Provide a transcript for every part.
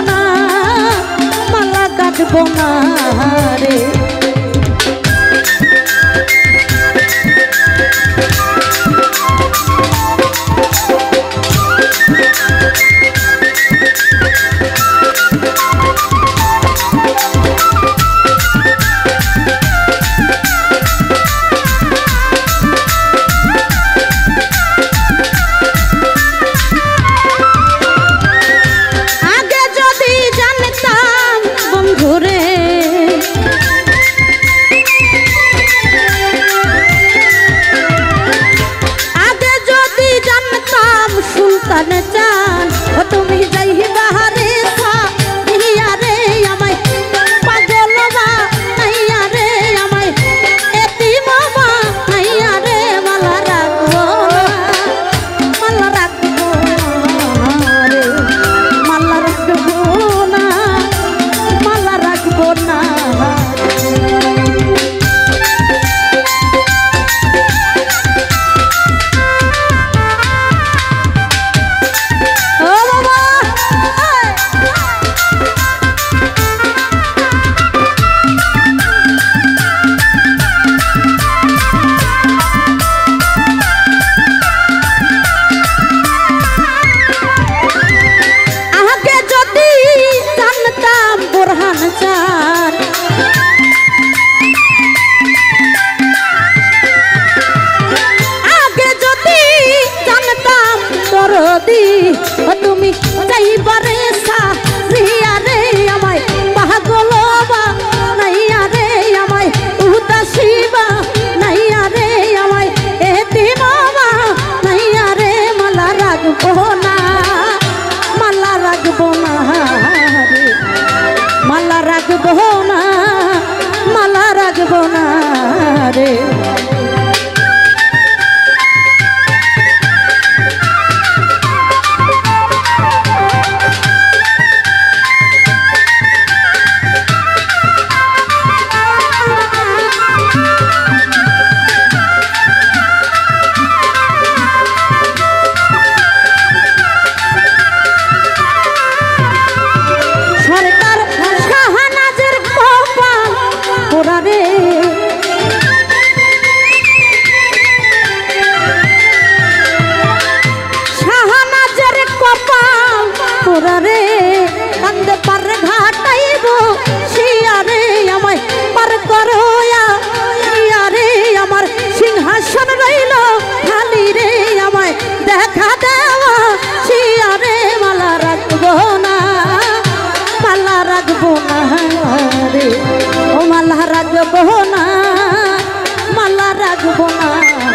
না, মালা গাঁথবো না রে। তুমি যাইবারে সারিয়া রে আমায় পাগল নাইয়া রে আমায় উদাসীবা নাইয়া রে আমায় এতিম নাইয়া রে মালা রাখবো না, মালা রাখবো না রে, মালা রাখবো না, মালা রাখবো না রে। মালা রাখবো না, মালা রাখবো না রে।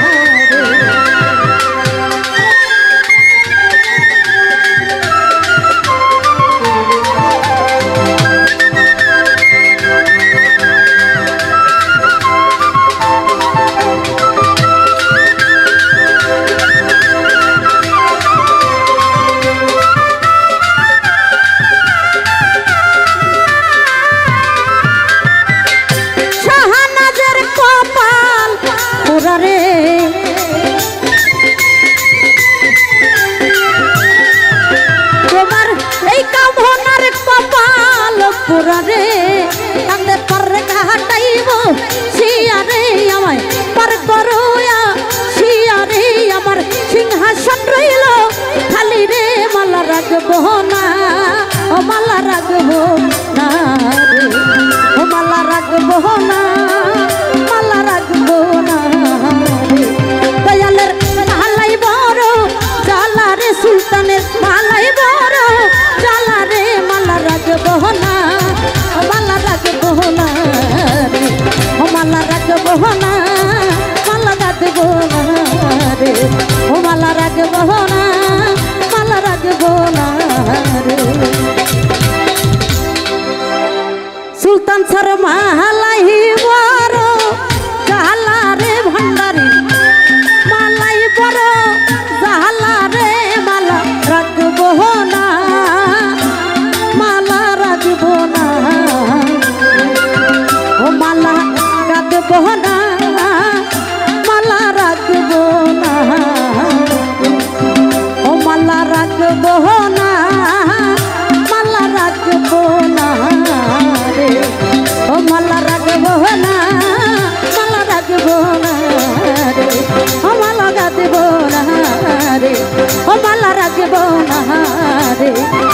তোমার এই কামনার কপাল পুরা রে, কান্দে পারে ঘাটাইব শিয়া রে আমায় পার করোয়া শিয়া রে আমার সিংহাসন রইল খালি রে। মালা রাখবো না, ও মালা রাখবো না রে, ও মালা রাখবো না, মালা রাখবো না রে। দয়ালের মালাই বড় জ্বালা রে, সুলতানের মালাই বড় জ্বালা রে। মালা রাখবো না, মালা রাখবো না রে, ও মালা রাখবো না, মালা রাখবো না রে, ও মালা রাখবো না, মালা রাখবো না রে। সুলতান সর মালাই বড় জ্বালা রে, ভান্ডারি মালাই বড় জ্বালা রে। মালা রাখবো না, মালা রাখবো না, ও মালা রাখবো না, মালা রাখবো না, ও মালা রাখবো না, মালা রাখবো রাখবো না রে।